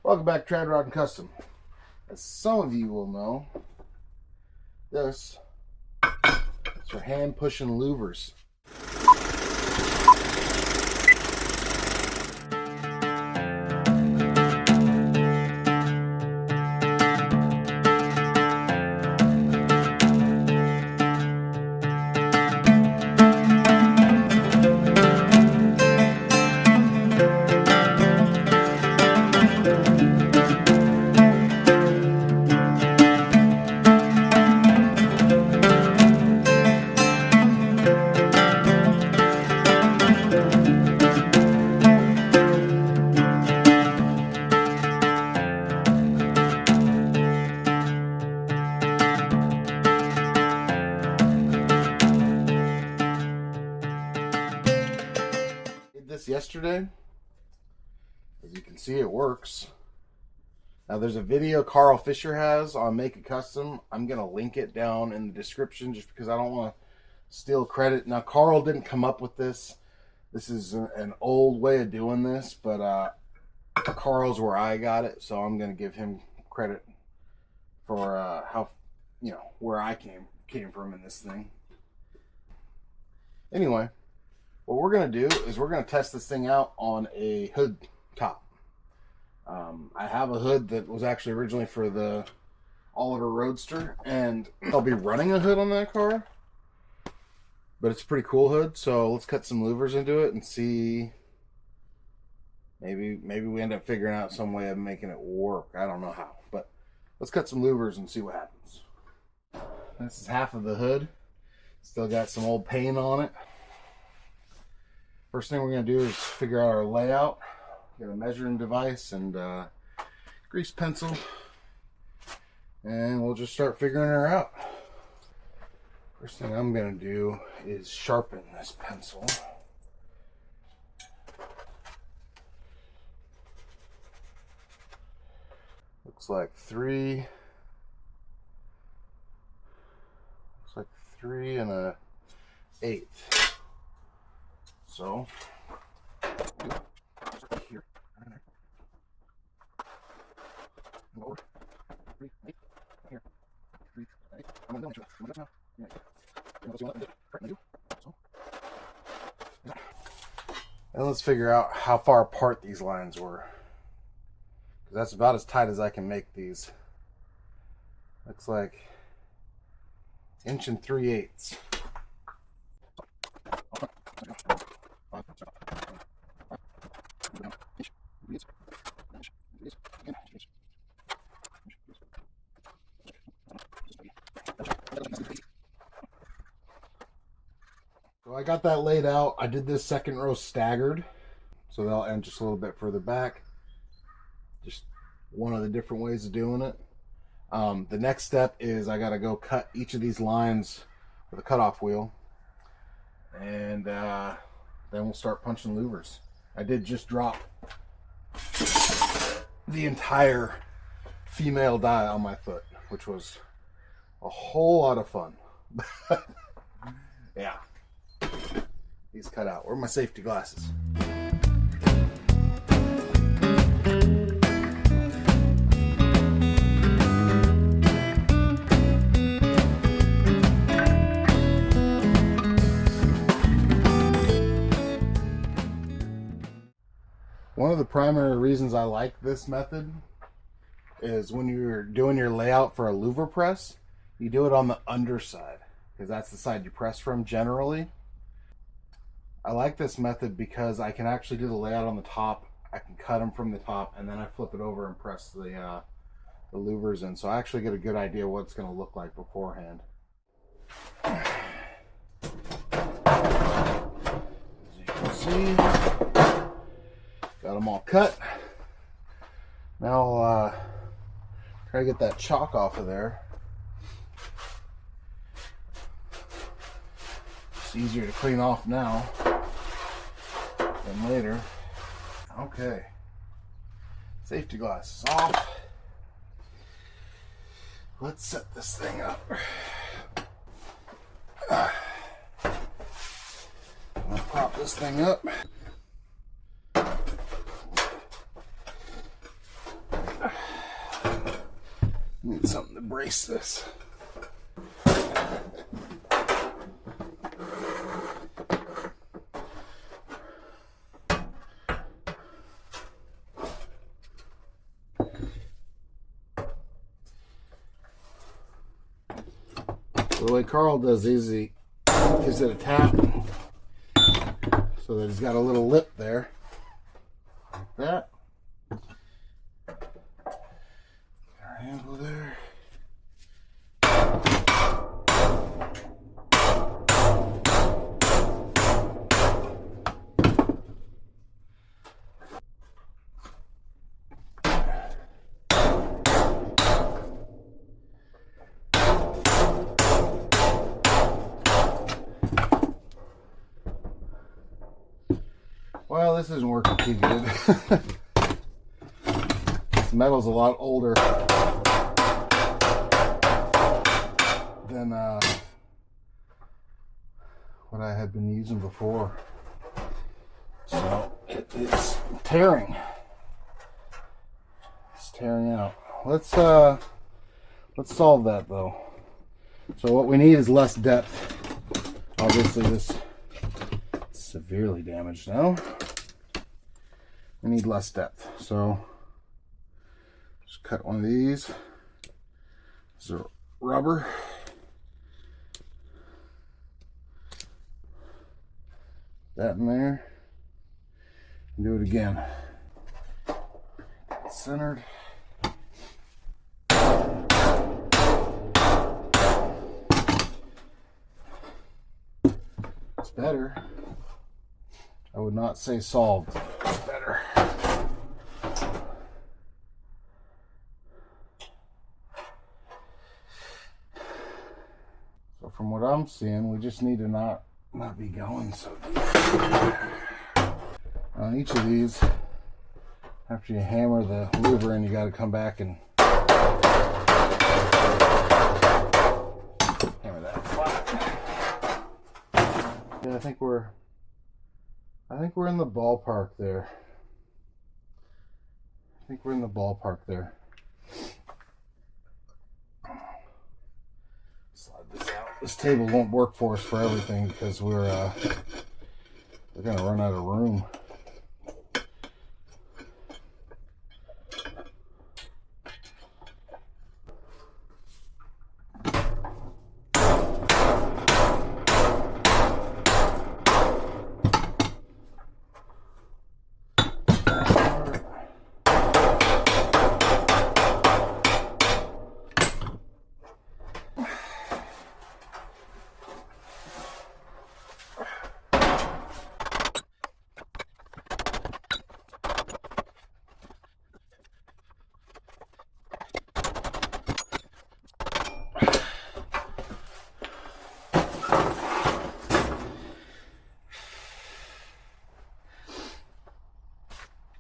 Welcome back to Trad Rod and Custom. As some of you will know, this is for hand pushing louvers. This yesterday. As you can see, it works. Now there's a video Carl Fisher has on Make It Custom. I'm gonna link it down in the description just because I don't want to steal credit. Now Carl didn't come up with this. This is an old way of doing this, but Carl's where I got it, so I'm gonna give him credit for how, you know, where I came from in this thing. Anyway, what we're going to do is we're going to test this thing out on a hood top. I have a hood that was actually originally for the Oliver Roadster, and I'll be running a hood on that car. But it's a pretty cool hood, so let's cut some louvers into it and see. Maybe we end up figuring out some way of making it work. I don't know how, but let's cut some louvers and see what happens. This is half of the hood. Still got some old paint on it. First thing we're going to do is figure out our layout. Get a measuring device and grease pencil. And we'll just start figuring her out. First thing I'm going to do is sharpen this pencil. Looks like 3 3 1/8. So, here, lower, 3 8 here, 3 8. I'm going to now. And let's figure out how far apart these lines were, because that's about as tight as I can make these. Looks like 1 3/8. So I got that laid out. I did this second row staggered, so they'll end just a little bit further back. Just one of the different ways of doing it. The next step is I got to go cut each of these lines with a cutoff wheel, and then we'll start punching louvers. I did just drop the entire female die on my foot, which was a whole lot of fun. Yeah, these cut out. Where are my safety glasses? One of the primary reasons I like this method is when you're doing your layout for a louver press, you do it on the underside, because that's the side you press from generally. I like this method because I can actually do the layout on the top. I can cut them from the top, and then I flip it over and press the louvers in. So I actually get a good idea what it's going to look like beforehand. As you can see, got them all cut. Now I'll try to get that chalk off of there. It's easier to clean off now than later. Okay, safety glasses off. Let's set this thing up. I'm gonna prop this thing up. need something to brace this. The way Carl does these, he gives it a tap so that he's got a little lip there, like that. Our handle there. Well, this isn't working too good. This metal's a lot older than what I had been using before. So it is tearing. It's tearing out. Let's solve that though. So what we need is less depth. Obviously this is severely damaged now. We need less depth, so just cut one of these. This is a rubber. That in there. And do it again. Centered. It's better. I would not say solved. It's better. So from what I'm seeing, we just need to not be going so deep. On each of these, after you hammer the louver in, you got to come back and hammer that flat. Yeah, I think we're in the ballpark there. I think we're in the ballpark there. Slide this out. This table won't work for us for everything because we're gonna run out of room.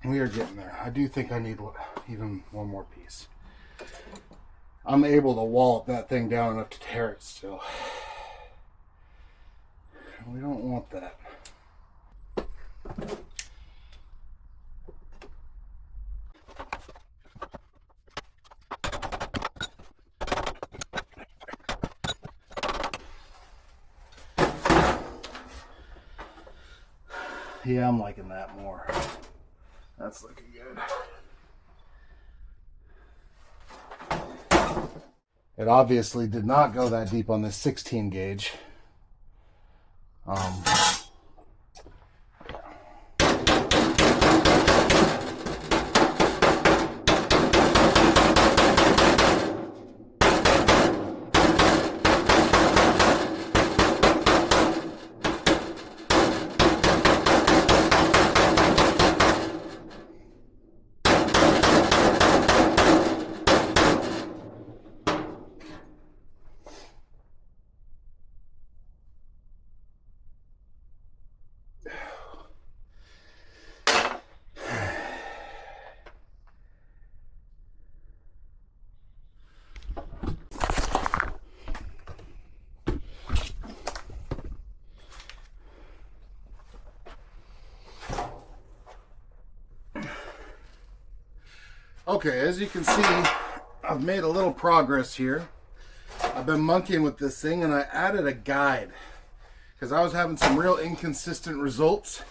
We are getting there. I do think I need even one more piece. I'm able to wallop that thing down enough to tear it still. We don't want that. Yeah, I'm liking that more. That's looking good. It obviously did not go that deep on this 16 gauge. Okay, as you can see, I've made a little progress here. I've been monkeying with this thing, and I added a guide because I was having some real inconsistent results,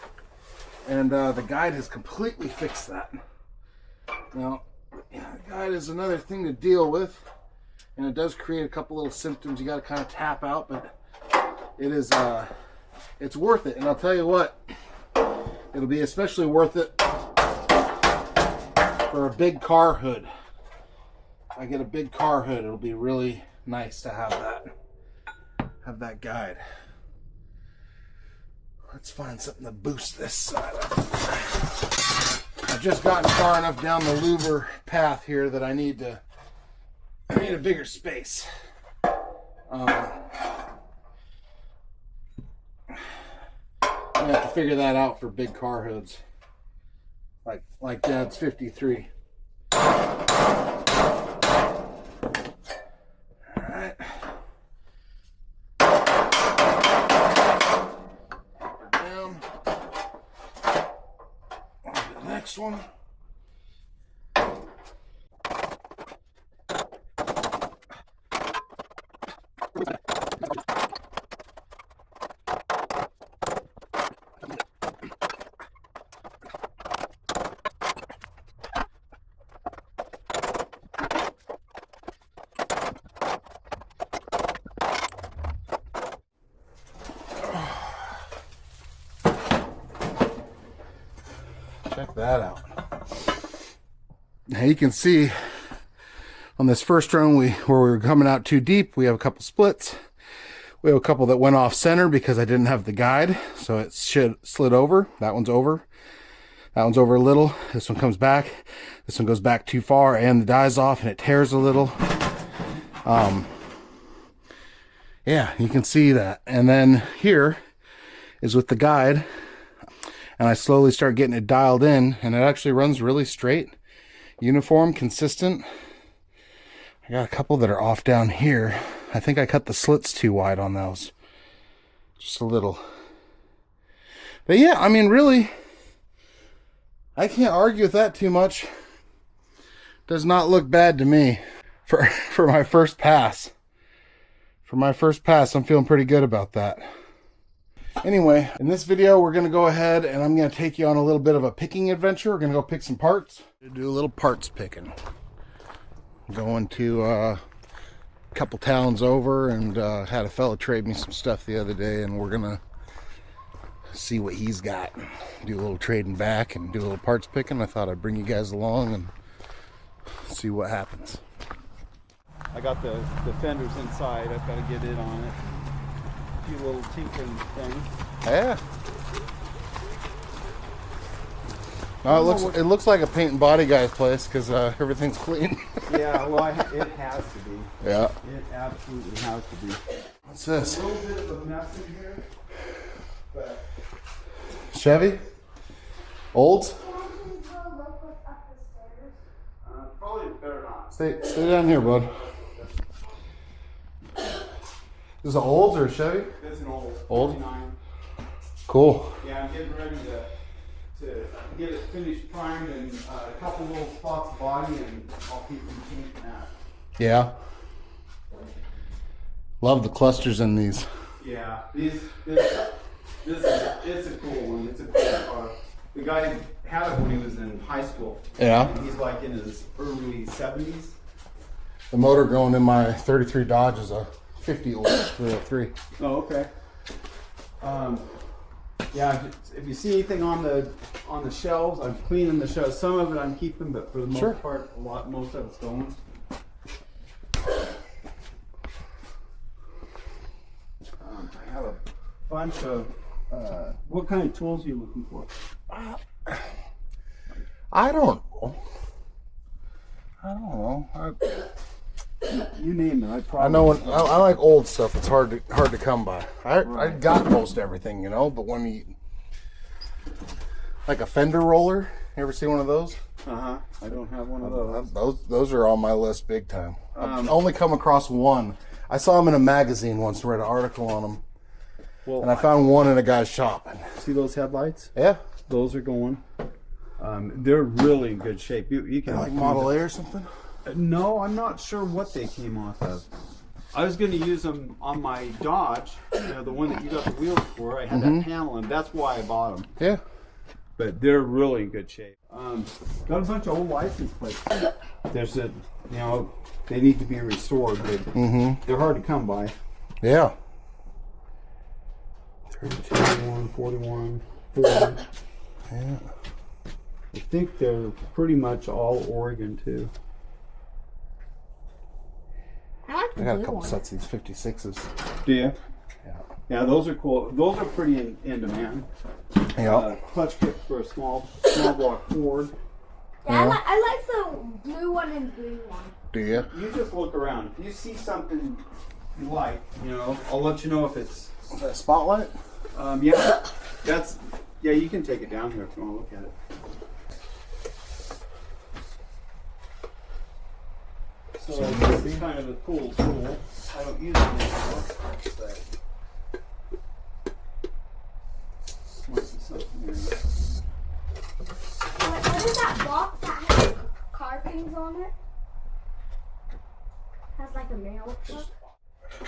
and the guide has completely fixed that. Now, the guide is another thing to deal with, and it does create a couple little symptoms you got to kind of tap out, but it is it's worth it. And I'll tell you what, it'll be especially worth it for a big car hood. If I get a big car hood, it'll be really nice to have that guide. Let's find something to boost this side up. I've just gotten far enough down the louver path here that I need a bigger space. I'm gonna have to figure that out for big car hoods, like Dad's 53. Alright. Down. On to the next one. Check that out. Now you can see on this first run where we were coming out too deep, we have a couple splits. We have a couple that went off center because I didn't have the guide, so it slid over. That one's over. That one's over a little. This one comes back. This one goes back too far, and the die's off, and it tears a little. Yeah, you can see that. And then here is with the guide. And I slowly start getting it dialed in, and it actually runs really straight, uniform, consistent. I got a couple that are off down here. I think I cut the slits too wide on those. Just a little. But yeah, I mean, really, I can't argue with that too much. Does not look bad to me for my first pass. For my first pass, I'm feeling pretty good about that. Anyway, in this video, we're going to go ahead and I'm going to take you on a little bit of a picking adventure. We're going to go pick some parts. Do a little parts picking. Going to a couple towns over, and had a fella trade me some stuff the other day, and we're going to see what he's got. Do a little trading back and do a little parts picking. I thought I'd bring you guys along and see what happens. I got the fenders inside. I've got to get it on it. A few little tinkering things. Yeah. No, it looks like a paint and body guy's place because everything's clean. Yeah, well, it has to be. Yeah. It absolutely has to be. What's this? A little bit of a mess in here, but Chevy? Olds? probably better not. Stay down here, bud. Is it Olds or a Chevy? It's an old. Old? 49. Cool. Yeah, I'm getting ready to get it finished primed and a couple little spots of body, and I'll keep them painting that. Yeah. Love the clusters in these. Yeah, this is it's a cool one. It's a cool car. The guy had it when he was in high school. Yeah. And he's like in his early 70s. The motor going in my 33 Dodge is a 50 Olds 303. Oh, okay. Yeah, if you see anything on the shelves, I'm cleaning the shelves. Some of it I'm keeping, but for the most part, most of it's going. I have a bunch of. What kind of tools are you looking for? I don't know. You name it. I know I like old stuff. It's hard to come by. I got most everything, you know. But when you like a fender roller, you ever see one of those? I don't have one of those. Those are on my list big time. I've only come across one. I saw them in a magazine once. Read an article on them. Well, and I found one in a guy's shop. See those headlights? Yeah. Those are going. They're really in good shape. You can like Model A or something. No, I'm not sure what they came off of. I was going to use them on my Dodge, the one that you got the wheels for. I had that panel, and that's why I bought them. Yeah. But they're really in good shape. Got a bunch of old license plates. There's they need to be restored, but they're hard to come by. Yeah. 32, 41, 40. Yeah. I think they're pretty much all Oregon too. I like the I got a blue couple one. sets of these 56s. Do you? Yeah. Yeah, those are cool. Those are pretty in demand. Yeah. Clutch kit for a small block Ford. Yeah, I like the blue one and green one. Do you? You just look around. If you see something you like, I'll let you know if it's. That spotlight? Yeah, you can take it down here if you want to look at it. So this is kind of a cool tool. I don't use it anymore, but must be something here. What is that box that has carvings on it? Has like a mail truck.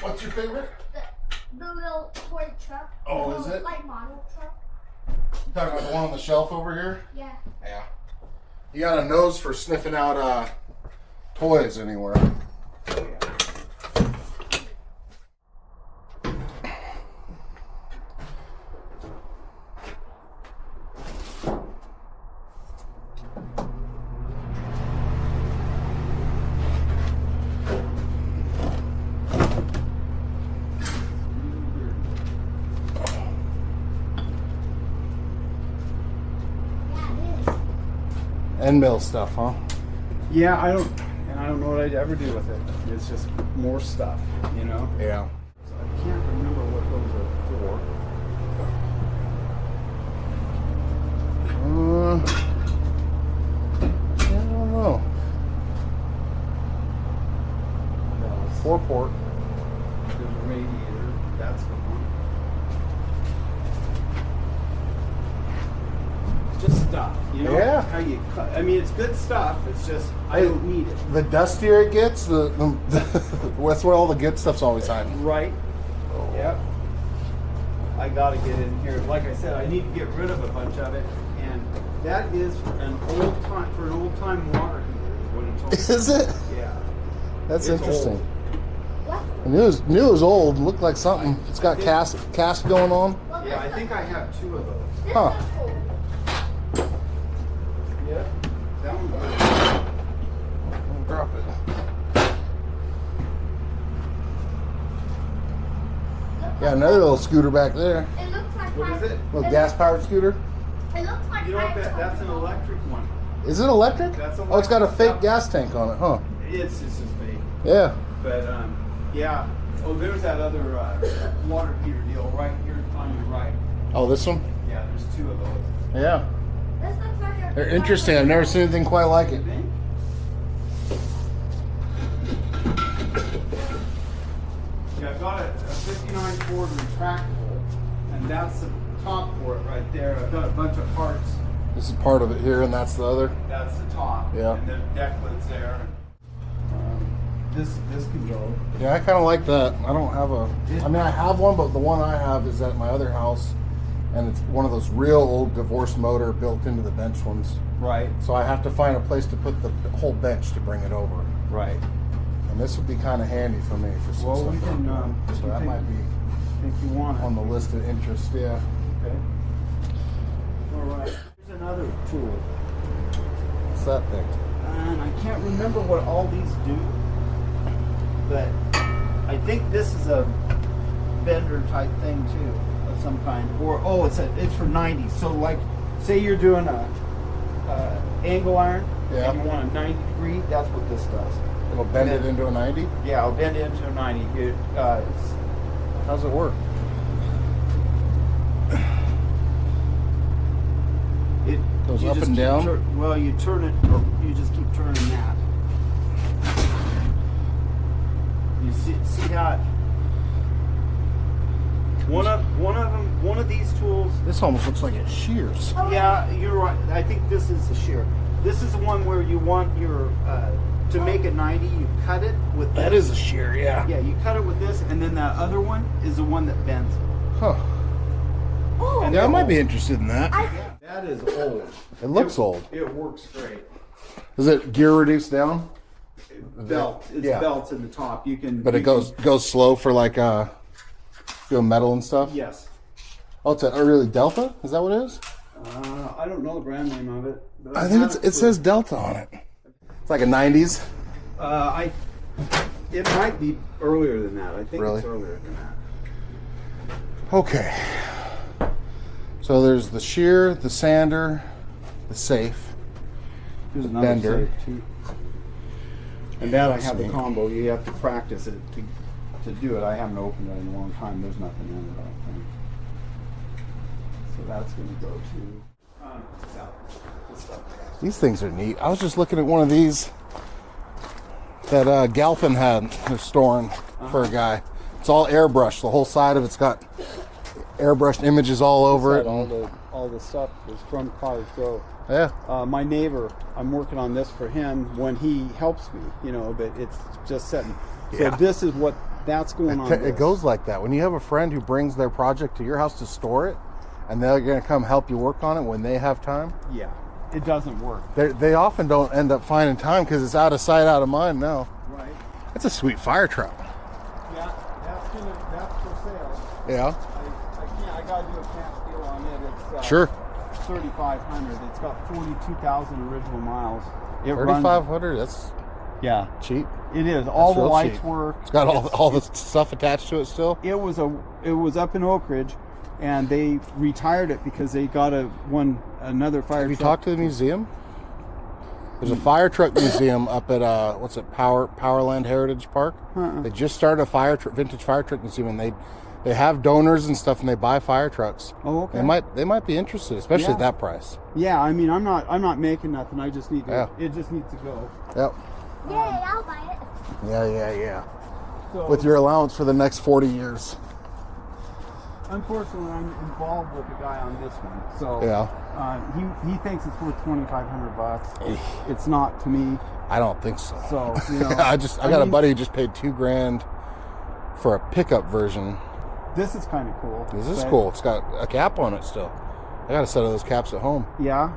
What's your favorite? The little toy truck. Oh, the is little, it? Like model truck. You talking about the one on the shelf over here? Yeah. Yeah. You got a nose for sniffing out toys anywhere. End mill stuff, huh? Yeah, I don't know what I'd ever do with it. It's just more stuff, Yeah. So I can't remember what those are for. I don't know. 4-port. There's a radiator. That's the one. Just stuff, Yeah. How you cut. I mean, it's good stuff. It's just I don't need it. The dustier it gets, that's where all the good stuff's always hiding. Right. Yep. I gotta get in here. Like I said, I need to get rid of a bunch of it, and that is an old time water heater. Is what it told me. Is it? Yeah. That's It's interesting. old. What? I knew it was old. Looked like something. It's got cast going on. Well, Yeah, I think I have 2 of those. this Huh. looks cool. Yeah. That one. Drop it. Yeah, another little scooter back there. It looks like What is it? Little gas-powered scooter. It looks like You know what? That's an electric one. Is it electric? That's Oh, it's got a electric. fake gas tank on it, huh? It's just fake. Yeah. But yeah. Oh, there's that other water heater deal right here on your right. Oh, this one? Yeah, there's 2 of those. Yeah. This looks like a. They're interesting. I've never seen anything quite like it. Think? Yeah, I've got a 59 Ford retractable, and that's the top for it right there. I've got a bunch of parts. This is part of it here, and that's the other. That's the top. Yeah. And the deck lid's there. This can go. Yeah, I kind of like that. I don't have a. I mean, I have one, but the one I have is at my other house, and it's one of those real old divorce motor built into the bench ones. Right. So I have to find a place to put the whole bench to bring it over. Right. And this would be kind of handy for me for some Well, stuff. we can. So that might be Think you want it. on the list of interest. Yeah. Okay. All right. Here's another tool, What's that thing? and I can't remember what all these do, but I think this is a bender type thing too, of some kind. Or it's for 90. So like, say you're doing a angle iron, Yeah. and you want a 90 degree. That's what this does. It'll bend it into a 90. Yeah, I'll bend it into a 90. How's it work? It Goes you up just and keep down? Well, you turn it, or you just keep turning that. You see how one of these tools. This almost looks like it shears. Yeah, you're right. I think this is the shear. This is the one where you want your to make it 90, you cut it with That this. is a shear, yeah. Yeah, you cut it with this, and then that other one is the one that bends it. Huh. Oh, And Yeah, I might old. be interested in that. Yeah, that is old. It looks old. It works great. Is it gear reduced down? Belt. It's Yeah. belts in the top. You can. But you it goes slow for like doing metal and stuff? Can, yes. Oh, it's a really Delta? Is that what it is? I don't know the brand name of it. But I think have it says for- Delta on it. It's like a 90s. It might be earlier than that. I think Really? it's earlier than that. Okay. So there's the shear, the sander, the safe. There's another bender. safe too. And that I have the combo. You have to practice it to do it. I haven't opened it in a long time. There's nothing in it, I don't think. So that's going to go to this stuff. These things are neat. I was just looking at one of these that Galpin had. They're storing for a guy. It's all airbrushed. The whole side of it's got airbrushed images all over it. All the stuff is from Cottage Grove. Yeah. My neighbor, I'm working on this for him when he helps me, but it's just setting. So Yeah. this is what that's going on. It goes like that. When you have a friend who brings their project to your house to store it, and they're going to come help you work on it when they have time, Yeah, it doesn't work. they often don't end up finding time because it's out of sight, out of mind now. Right. It's a sweet fire truck. Yeah, that's for sale. Yeah. I gotta do a cash deal on it. It's Sure. 3,500. It's got 42,000 original miles. It runs. 3,500. That's Yeah, cheap. it is. All the real lights cheap. work. It's got all the stuff attached to it still. It was up in Oak Ridge, and they retired it because they got another fire. Have you truck. talked to the museum? There's a fire truck museum up at Powerland Heritage Park. They just started a vintage fire truck museum, and they have donors and stuff, and they buy fire trucks. Oh, okay. They might be interested, especially Yeah. at that price. Yeah, I mean, I'm not making nothing. I just need to. Yeah. It just needs to go. Yep. yay, I'll buy it. Yeah. So, With your allowance for the next 40 years. unfortunately, I'm involved with the guy on this one. So Yeah. he thinks it's worth $2,500. It's not to me. I don't think so. So I got a buddy who just paid $2,000 for a pickup version. This is kind of cool. This is but- cool. It's got a cap on it still. I got a set of those caps at home. Yeah.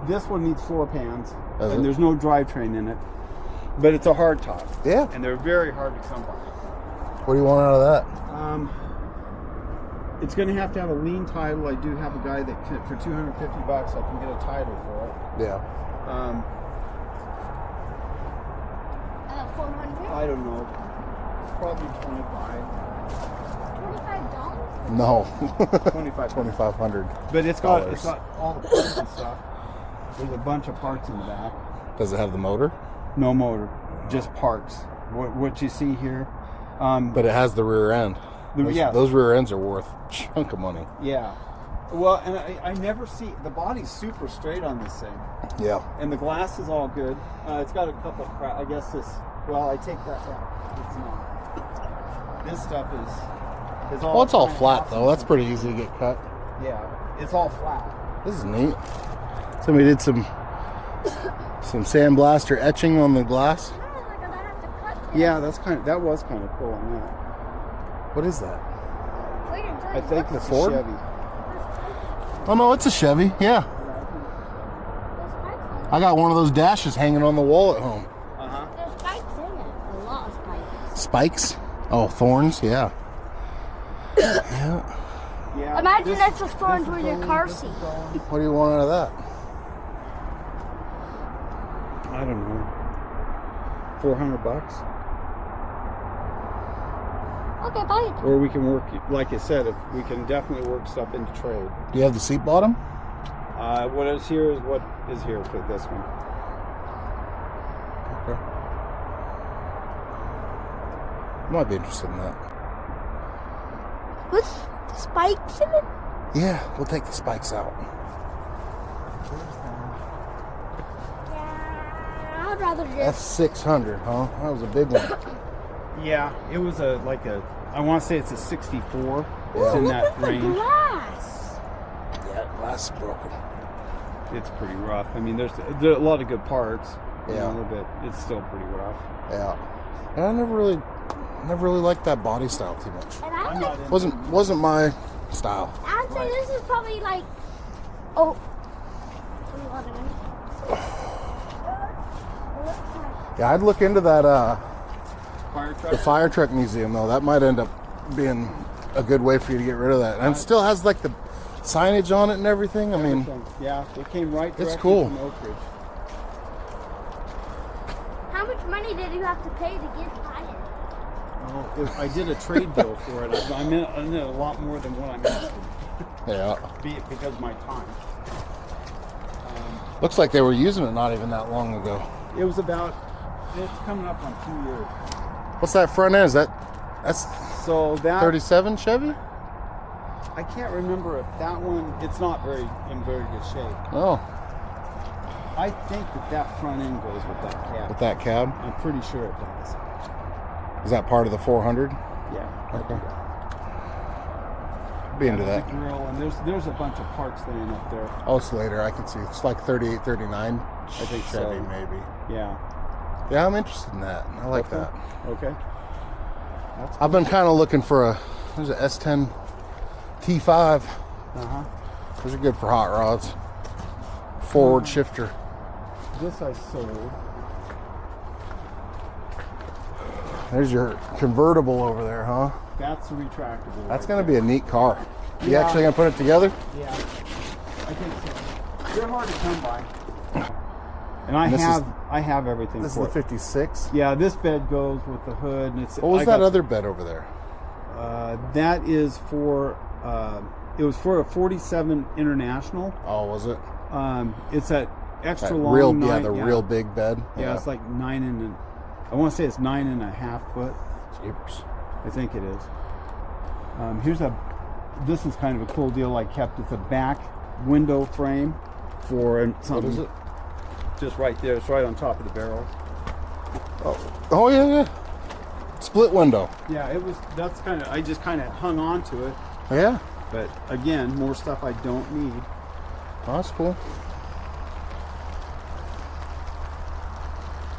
This one needs floor pans, Does and it? there's no drivetrain in it. But it's a hard top. Yeah. And they're very hard to come by. What do you want out of that? It's going to have a lean title. I do have a guy that for $250 I can get a title for it. Yeah. 400? I don't know. Probably 25. $25? No. 25. 2,500. But it's got Dollars. all the parts and stuff. There's a bunch of parts in the back. Does it have the motor? No motor, just parts. What you see here. But it has the rear end. Yeah. Those rear ends are worth a chunk of money. Yeah. Well, and I never see the body's super straight on this thing, Yeah. and the glass is all good. It's got a couple. I guess this. Well, I take that back. It's not. This stuff is all. Well, it's all kind of flat off- though. That's pretty easy to get cut. Yeah, it's all flat. This is neat. Somebody did some sandblaster etching on the glass. Yeah, that was kind of cool on that. What is that? I think it's a Ford? Chevy. Oh no, it's a Chevy. Yeah. I got one of those dashes hanging on the wall at home. There's spikes in it. A lot of spikes. Spikes? Oh, thorns? Yeah. Yeah. Yeah. Imagine that's the thorns with your car seat. What do you want out of that? I don't know. $400. Okay, buy it. Or we can work, like I said, if we can definitely work stuff into trade. Do you have the seat bottom? What is here is what is here for this one. Okay. I might be interested in that. With the spikes in it? Yeah, we'll take the spikes out. Yeah, I'd rather just. F600, huh? That was a big one. Yeah, it was I want to say it's a 64. It's Ooh, in look that at the range. glass. Yeah, glass is broken. It's pretty rough. I mean, there are a lot of good parts. a little bit. It's still pretty rough. Yeah. And I never really liked that body style too much. And I would, Wasn't my style. I'd say this is probably like, oh. Yeah, I'd look into that Fire truck. the fire truck museum though. That might end up being a good way for you to get rid of that. And it still has like the signage on it and everything. I mean, yeah, it came right directly it's cool. from Oak Ridge. How much money did you have to pay to get hired? Oh, I did a trade bill for it. I'm in a lot more than what I'm asking. yeah. Be it because of my time. Looks like they were using it not even that long ago. It was about. It's coming up on 2 years. What's that front end? That's So that 37 Chevy? I can't remember if that one. It's not in very good shape. Oh, I think that front end goes with that cab. with that cab? I'm pretty sure it does. Is that part of the 400? Yeah. Okay. Be into The that. grill, and there's a bunch of parts laying up there. Oh, it's later. I can see. It's like 38, 39 I think Chevy so. maybe. Yeah. Yeah, I'm interested in that. I like that. Okay. I've been kind of looking for there's a S10 T5. Uh-huh. Those are good for hot rods. Forward shifter. This I sold. There's your convertible over there, huh? That's a retractable. That's right going to be a neat car. You Yeah. actually going to put it together? there. Yeah. I think so. They're hard to come by. And I have everything This is for the it. 56. Yeah, this bed goes with the hood, and it's. What was I that got- other bed over there? That is for. It was for a 47 International. Oh, was it? It's that extra That long. real, nine, real big bed. Yeah, it's like 9 I want to say it's 9.5 foot. Jeepers. I think it is. This is kind of a cool deal I kept. It's a back window frame for something. What is it? Just right there. It's right on top of the barrel. Oh yeah. Split window. Yeah, that's kind of, I just kind of hung on to it. Yeah. But again, more stuff I don't need. Oh, that's cool.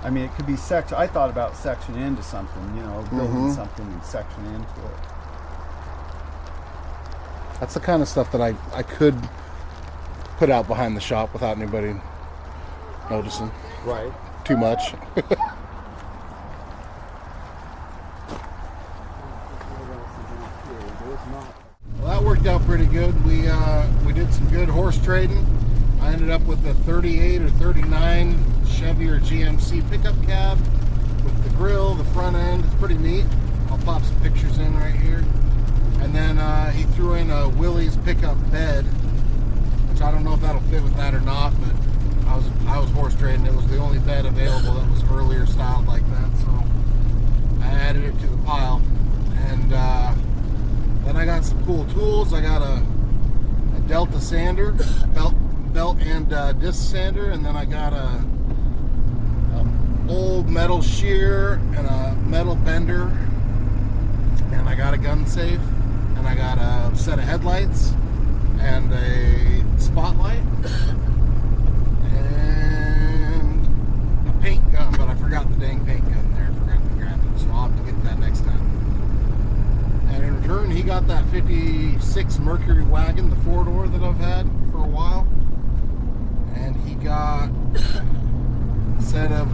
I mean, it could be section. I thought about section into something, building something and section into it. That's the kind of stuff that I could put out behind the shop without anybody noticing Right. too much. Well, that worked out pretty good. We did some good horse trading. I ended up with a 38 or 39 Chevy or GMC pickup cab with the grill, the front end. It's pretty neat. I'll pop some pictures in right here. And then he threw in a Willys pickup bed, which I don't know if that'll fit with that or not, but I was horse trading. It was the only bed available that was earlier styled like that, so I added it to the pile. And then I got some cool tools. I got a Delta sander, belt and disc sander, and then I got a old metal shear and a metal bender, and I got a gun safe, and I got a set of headlights and a spotlight and a paint gun, but I forgot the dang paint gun there. I forgot to grab it, so I'll have to get that next time. And in return, he got that 56 Mercury wagon, the 4-door that I've had for a while. And he got a set of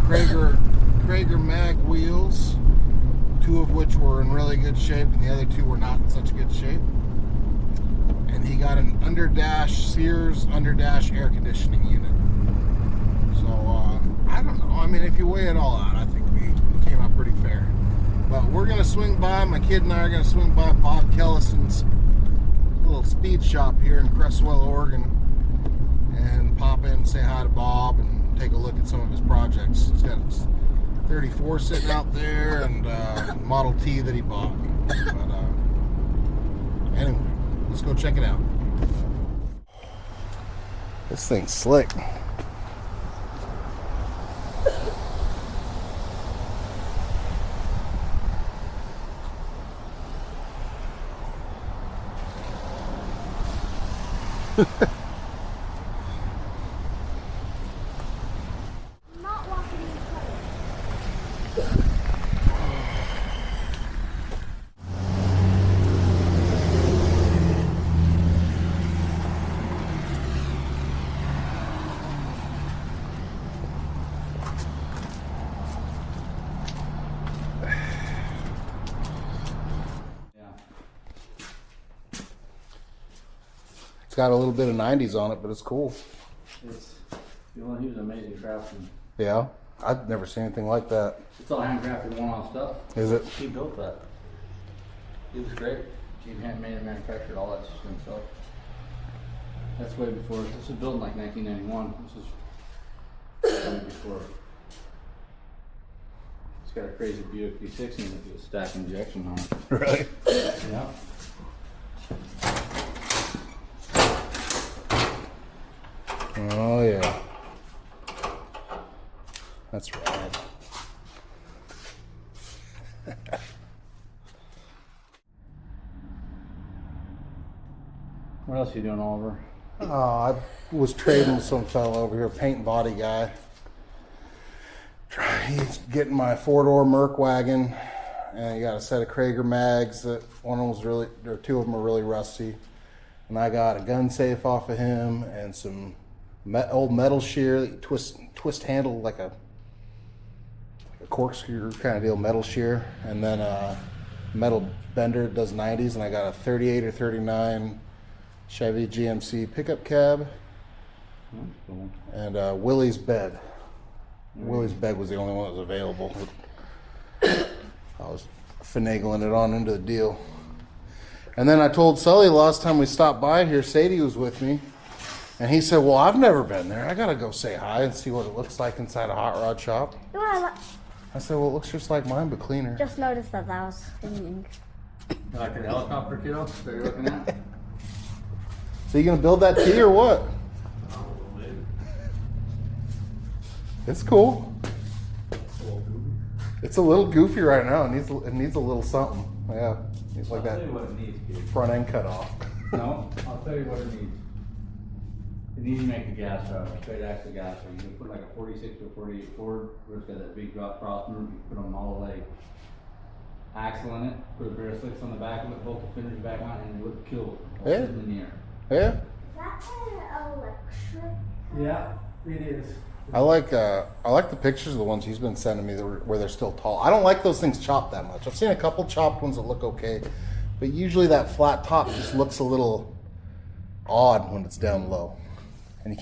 Krager mag wheels, 2 of which were in really good shape and the other 2 were not in such good shape. And he got an Sears underdash air conditioning unit. So I don't know. I mean, if you weigh it all out, I think we came out pretty fair. But we're gonna swing by. My kid and I are gonna swing by Bob Kellison's little speed shop here in Cresswell, Oregon, and pop in and say hi to Bob and take a look at some of his projects. He's got his 34 sitting out there and Model T that he bought. But anyway, let's go check it out. This thing's slick. Not It's got a little bit of 90s on it, but it's cool. It's, he was an amazing craftsman. Yeah, I've never seen anything like that. It's all handcrafted one-off stuff. Is it? He built that. He was great. He handmade and manufactured all that stuff himself. That's way before. This was built in like 1991. This was way before. It's got a crazy Buick V6 in it with a stack injection on it. Really? Yeah. Oh yeah. That's rad. What else are you doing, Oliver? I was trading with some fellow over here, paint and body guy. He's getting my 4-door Merc wagon, and he got a set of Krager mags. That one of them was really, or 2 of them are really rusty. And I got a gun safe off of him, and some old metal shear, twist handle like a corkscrew kind of deal, metal shear, and then a metal bender that does 90s. And I got a 38 or 39 Chevy GMC pickup cab, Cool. and Willie's bed. Willie's bed was the only one that was available. I was finagling it on into the deal. And then I told Sully last time we stopped by here, Sadie was with me, and he said, well, I've never been there. I gotta go say hi and see what it looks like inside a hot rod shop. I said, well, it looks just like mine, but cleaner. Just noticed that was thinking. You like the helicopter, kiddo, that you're looking at? So you gonna build that T or what? It's cool. It's a little goofy right now. It needs a little something. Yeah, it's like I'll that tell you what it needs, kid. front end cut off. No, I'll tell you what it needs. It needs to make a gas drive, a straight axle gas drive. You can put like a 46 or 48 Ford, where it's got that big drop cross move. You can put a Model A axle in it, put a pair of slicks on the back of it, bolt the fenders back on, and it would kill it. Yeah. In the air. Yeah, Is that an electric? Yeah, it is. I like the pictures of the ones he's been sending me where they're still tall. I don't like those things chopped that much. I've seen a couple chopped ones that look okay, but usually that flat top just looks a little odd when it's down low, and you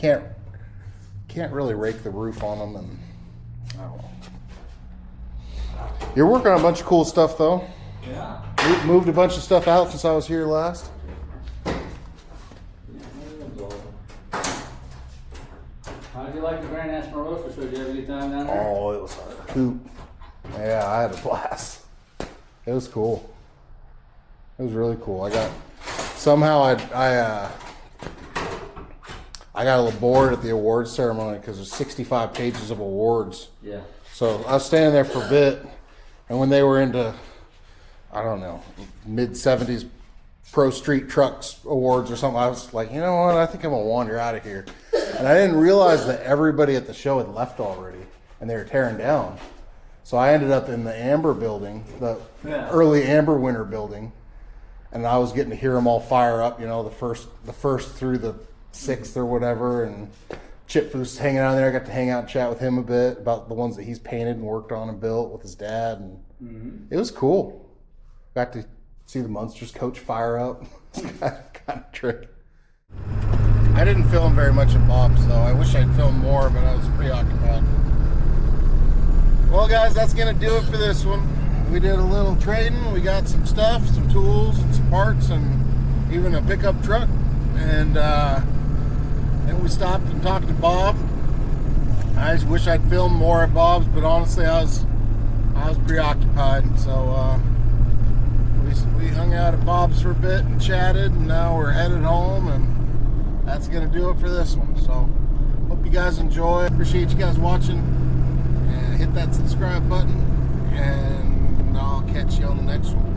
can't really rake the roof on them. And I don't know. You're working on a bunch of cool stuff though. Yeah. Moved a bunch of stuff out since I was here last. How did you like the Grand National Roaster Show? Did you have a good time down there? Oh, it was a hoot. Yeah, I had a blast. It was cool. It was really cool. I got a little bored at the awards ceremony because there's 65 pages of awards. Yeah. So I was standing there for a bit, and when they were into, I don't know, mid-70s Pro Street Trucks awards or something, I was like, you know what, I think I'm going to wander out of here. And I didn't realize that everybody at the show had left already, and they were tearing down. So I ended up in the Amber building, the early Amber Winter building, and I was getting to hear them all fire up, you know, the first through the 6th or whatever, and Chip was hanging out there. I got to hang out and chat with him a bit about the ones that he's painted and worked on and built with his dad, and it was cool. Got to see the Munsters coach fire up. kind of trick. I didn't film very much at Bob's though. I wish I'd filmed more, but I was preoccupied. Well guys, that's gonna do it for this one. We did a little trading. We got some stuff, some tools, and some parts, and even a pickup truck. And then we stopped and talked to Bob. I just wish I'd filmed more at Bob's, but honestly, I was preoccupied. So we hung out at Bob's for a bit and chatted, and now we're headed home, and that's gonna do it for this one. So hope you guys enjoy. Appreciate you guys watching, and hit that subscribe button, and I'll catch you on the next one.